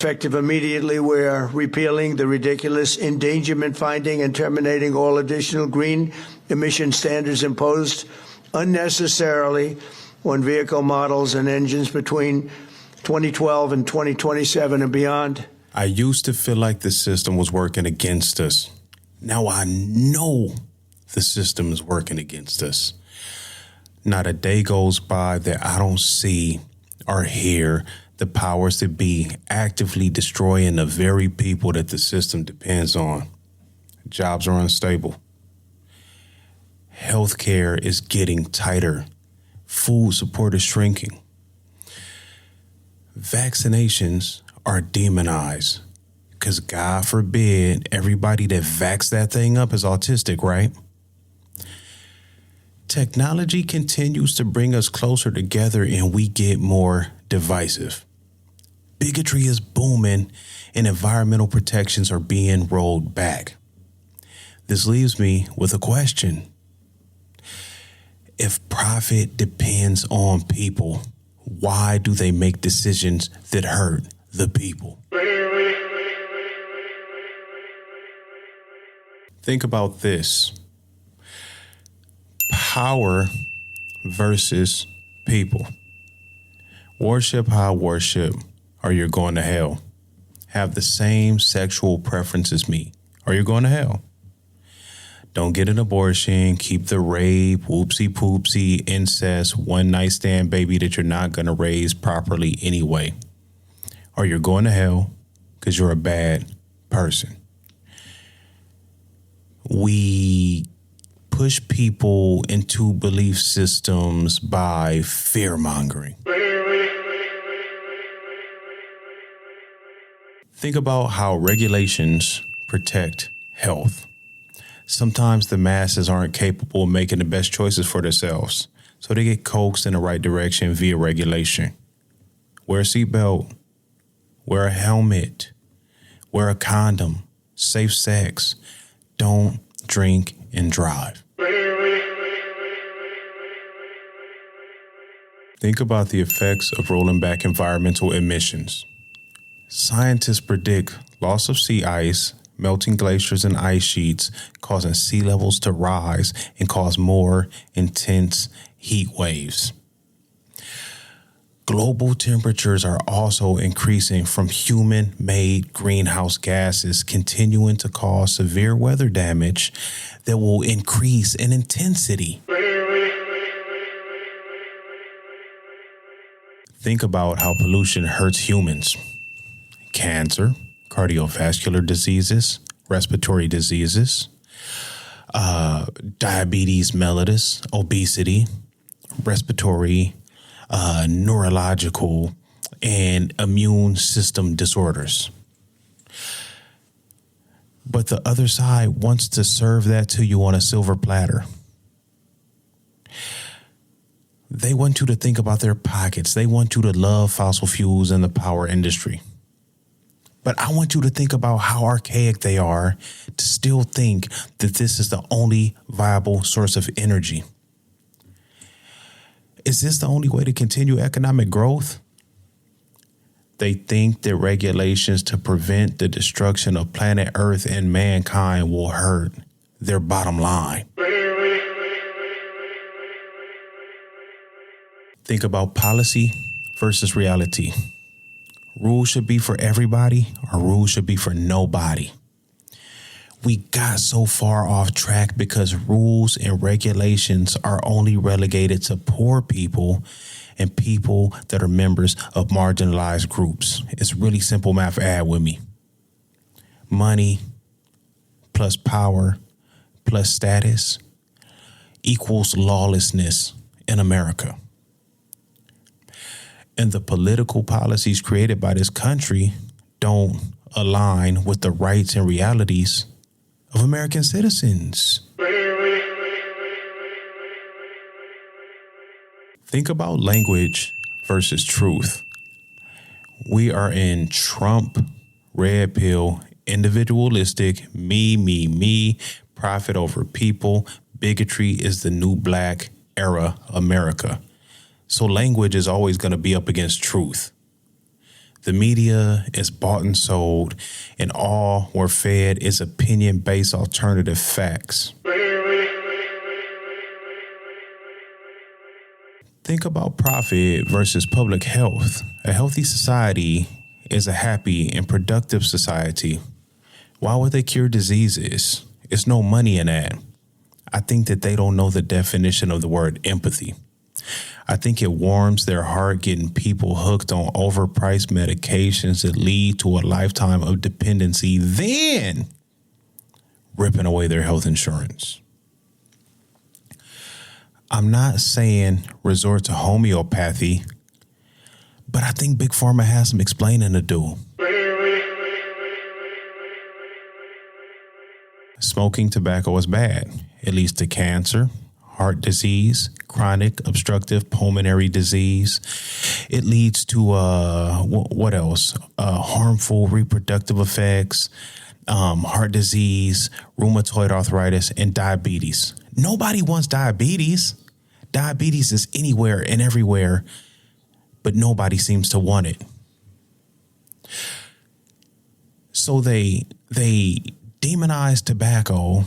Effective immediately, we are repealing the ridiculous endangerment finding and terminating all additional green emission standards imposed unnecessarily on vehicle models and engines between 2012 and 2027 and beyond. I used to feel like the system was working against us. Now I know the system is working against us. Not a day goes by that I don't see or hear the powers that be actively destroying the very people that the system depends on. Jobs are unstable. Healthcare is getting tighter. Food support is shrinking. Vaccinations are demonized because God forbid everybody that vax that thing up is autistic, right? Technology continues to bring us closer together and we get more divisive. Bigotry is booming and environmental protections are being rolled back. This leaves me with a question. If profit depends on people, why do they make decisions that hurt the people? Think about this. Power versus people. Worship how I worship, or you're going to hell. Have the same sexual preference as me, or you're going to hell. Don't get an abortion, keep the rape, whoopsie poopsie, incest, one night stand baby that you're not going to raise properly anyway. Or you're going to hell because you're a bad person. We push people into belief systems by fear mongering. Think about how regulations protect health. Sometimes the masses aren't capable of making the best choices for themselves, so they get coaxed in the right direction via regulation. Wear a seatbelt, wear a helmet, wear a condom, safe sex, don't drink and drive. Think about the effects of rolling back environmental emissions. Scientists predict loss of sea ice, melting glaciers and ice sheets, causing sea levels to rise and cause more intense heat waves. Global temperatures are also increasing from human-made greenhouse gases, continuing to cause severe weather damage that will increase in intensity. Think about how pollution hurts humans. Cancer, cardiovascular diseases, respiratory diseases, diabetes mellitus, obesity, respiratory, neurological, and immune system disorders. But the other side wants to serve that to you on a silver platter. They want you to think about their pockets. They want you to love fossil fuels and the power industry. But I want you to think about how archaic they are to still think that this is the only viable source of energy. Is this the only way to continue economic growth? They think that regulations to prevent the destruction of planet Earth and mankind will hurt their bottom line. Think about policy versus reality. Rules should be for everybody or rules should be for nobody. We got so far off track because rules and regulations are only relegated to poor people and people that are members of marginalized groups. It's really simple math. Add with me. Money plus power plus status equals lawlessness in America. And the political policies created by this country don't align with the rights and realities of American citizens. Think about language versus truth. We are in Trump, red pill, individualistic, me, profit over people. Bigotry is the new black era America. So language is always going to be up against truth. The media is bought and sold, and all we're fed is opinion-based alternative facts. Think about profit versus public health. A healthy society is a happy and productive society. Why would they cure diseases? It's no money in that. I think that they don't know the definition of the word empathy. I think it warms their heart getting people hooked on overpriced medications that lead to a lifetime of dependency, then ripping away their health insurance. I'm not saying resort to homeopathy, but I think Big Pharma has some explaining to do. Smoking tobacco is bad. It leads to cancer, heart disease, chronic obstructive pulmonary disease. It leads to what else? Harmful reproductive effects, heart disease, rheumatoid arthritis, and diabetes. Nobody wants diabetes. Diabetes is anywhere and everywhere, but nobody seems to want it. So they demonized tobacco,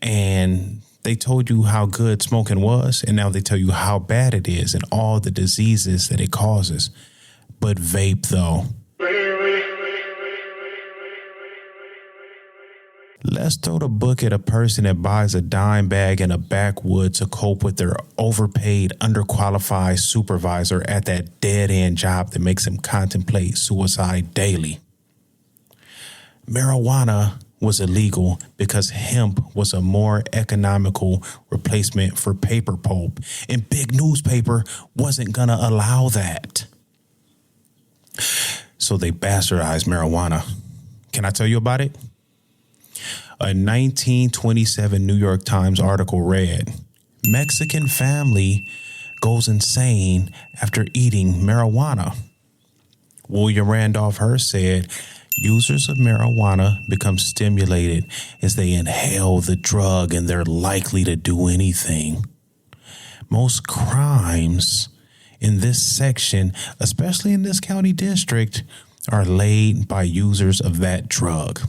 and they told you how good smoking was, and now they tell you how bad it is and all the diseases that it causes. But vape, though. Let's throw the book at a person that buys a dime bag in a backwood to cope with their overpaid, underqualified supervisor at that dead-end job that makes him contemplate suicide daily. Marijuana was illegal because hemp was a more economical replacement for paper pulp, and big newspaper wasn't going to allow that. So they bastardized marijuana. Can I tell you about it? A 1927 New York Times article read, Mexican family goes insane after eating marijuana. William Randolph Hearst said, users of marijuana become stimulated as they inhale the drug, and they're likely to do anything. Most crimes in this section, especially in this county district, are laid by users of that drug.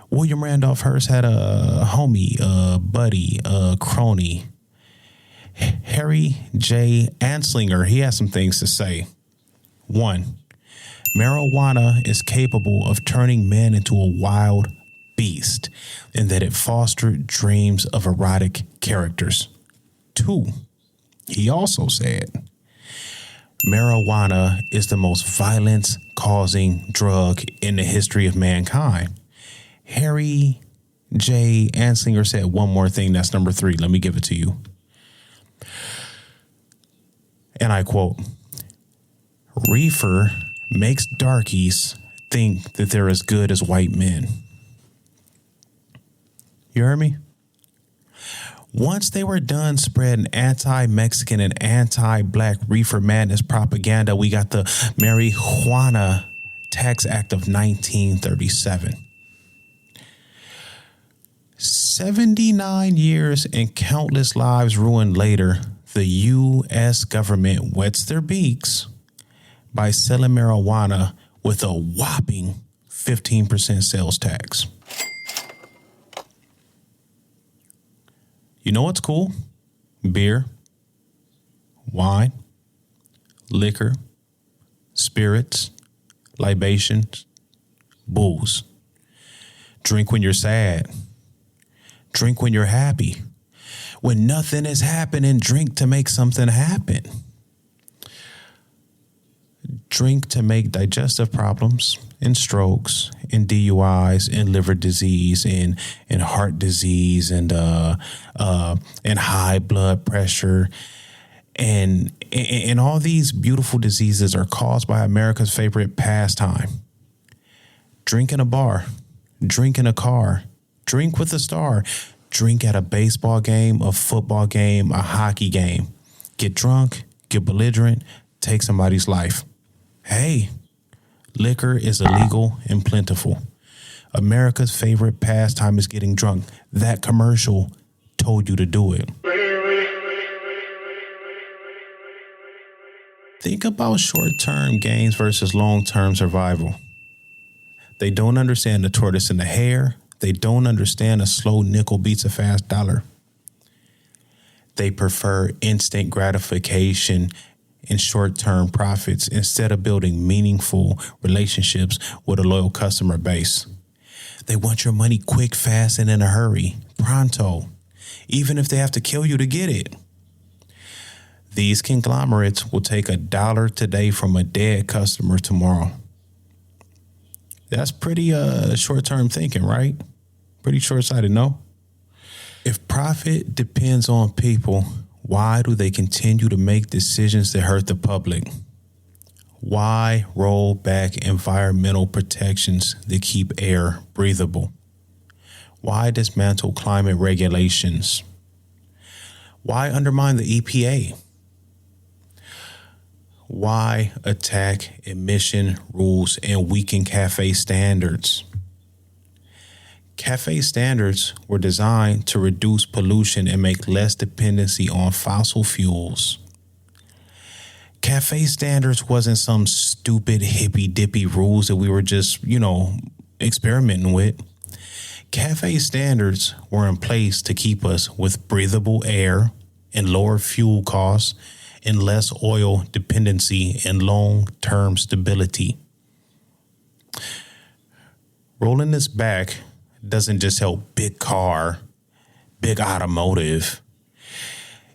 William Randolph Hearst had a homie, a buddy, a crony, Harry J. Anslinger. He has some things to say. 1. Marijuana is capable of turning men into a wild beast, in that it fostered dreams of erotic characters. 2. He also said, marijuana is the most violence-causing drug in the history of mankind. Harry J. Anslinger said one more thing. That's number 3. Let me give it to you. And I quote, reefer makes darkies think that they're as good as white men. You heard me? Once they were done spreading anti-Mexican and anti-black reefer madness propaganda, we got the Marijuana Tax Act of 1937. 79 years and countless lives ruined later, the U.S. government wets their beaks by selling marijuana with a whopping 15% sales tax. You know what's cool? Beer, wine, liquor, spirits, libations, booze. Drink when you're sad. Drink when you're happy. When nothing is happening, drink to make something happen. Drink to make digestive problems and strokes and DUIs and liver disease and heart disease and high blood pressure and all these beautiful diseases are caused by America's favorite pastime. Drink in a bar, drink in a car, drink with a star, drink at a baseball game, a football game, a hockey game. Get drunk, get belligerent, take somebody's life. Hey, liquor is illegal and plentiful. America's favorite pastime is getting drunk. That commercial told you to do it. Think about short-term gains versus long-term survival. They don't understand the tortoise and the hare. They don't understand a slow nickel beats a fast dollar. They prefer instant gratification and short-term profits instead of building meaningful relationships with a loyal customer base. They want your money quick, fast, and in a hurry, pronto, even if they have to kill you to get it. These conglomerates will take $1 today from a dead customer tomorrow. That's pretty short-term thinking, right? Pretty short-sighted, no? If profit depends on people, why do they continue to make decisions that hurt the public? Why roll back environmental protections that keep air breathable? Why dismantle climate regulations? Why undermine the EPA? Why attack emission rules and weaken CAFE standards? CAFE standards were designed to reduce pollution and make less dependency on fossil fuels. CAFE standards wasn't some stupid hippy-dippy rules that we were just, experimenting with. CAFE standards were in place to keep us with breathable air and lower fuel costs and less oil dependency and long-term stability. Rolling this back doesn't just help big car, big automotive.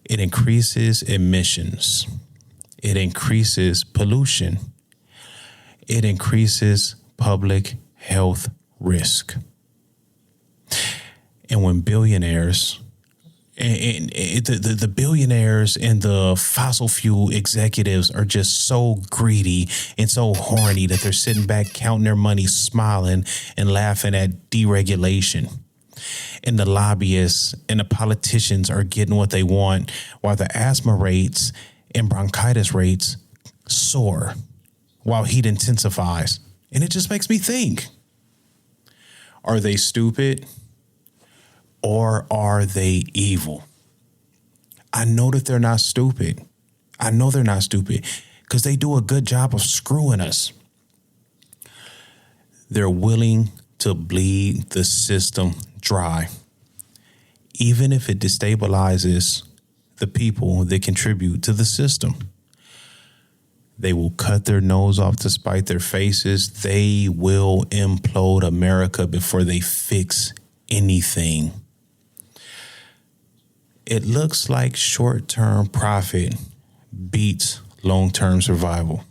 It increases emissions. It increases pollution. It increases public health risk. And when billionaires and the billionaires and the fossil fuel executives are just so greedy and so horny that they're sitting back counting their money, smiling and laughing at deregulation. And the lobbyists and the politicians are getting what they want while the asthma rates and bronchitis rates soar while heat intensifies. And it just makes me think, are they stupid? Or are they evil? I know that they're not stupid. I know they're not stupid because they do a good job of screwing us. They're willing to bleed the system dry, even if it destabilizes the people that contribute to the system. They will cut their nose off to spite their faces. They will implode America before they fix anything. It looks like short-term profit beats long-term survival.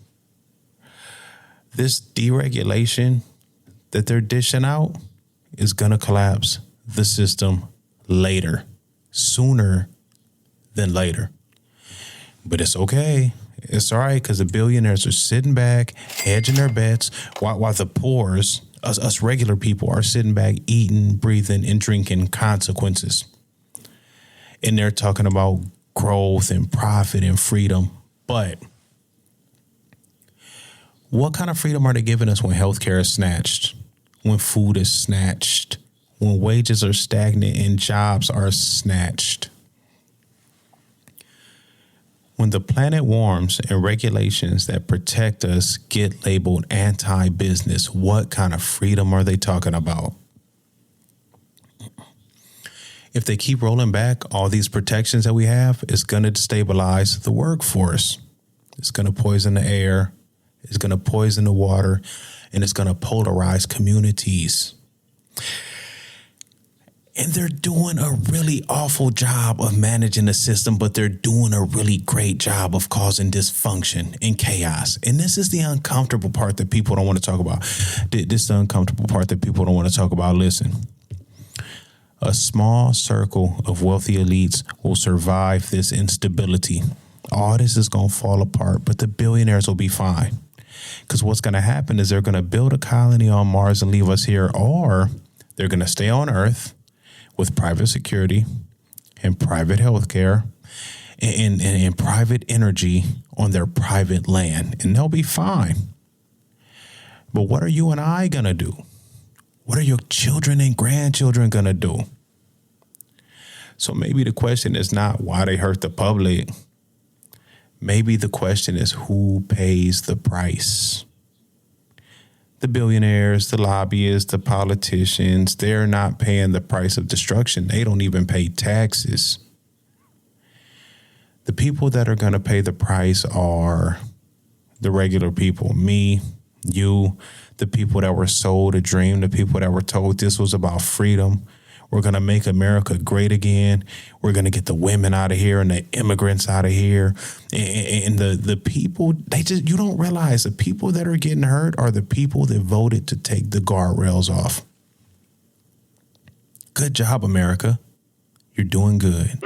This deregulation that they're dishing out is going to collapse the system later, sooner than later. But it's okay. It's all right because the billionaires are sitting back, hedging their bets, while the poors, us regular people, are sitting back, eating, breathing, and drinking consequences. And they're talking about growth and profit and freedom. But what kind of freedom are they giving us when healthcare is snatched, when food is snatched, when wages are stagnant and jobs are snatched? When the planet warms and regulations that protect us get labeled anti-business, what kind of freedom are they talking about? If they keep rolling back all these protections that we have, it's going to destabilize the workforce. It's going to poison the air. It's going to poison the water. And it's going to polarize communities. And they're doing a really awful job of managing the system, but they're doing a really great job of causing dysfunction and chaos. And this is the uncomfortable part that people don't want to talk about. This is the uncomfortable part that people don't want to talk about. Listen. A small circle of wealthy elites will survive this instability. All this is going to fall apart, but the billionaires will be fine. Because what's going to happen is they're going to build a colony on Mars and leave us here, or they're going to stay on Earth with private security and private healthcare and private energy on their private land, and they'll be fine. But what are you and I going to do? What are your children and grandchildren going to do? So maybe the question is not why they hurt the public. Maybe the question is, who pays the price? The billionaires, the lobbyists, the politicians, they're not paying the price of destruction. They don't even pay taxes. The people that are going to pay the price are the regular people, me, you, the people that were sold a dream, the people that were told this was about freedom. We're going to make America great again. We're going to get the women out of here and the immigrants out of here. And the people, you don't realize the people that are getting hurt are the people that voted to take the guardrails off. Good job, America. You're doing good.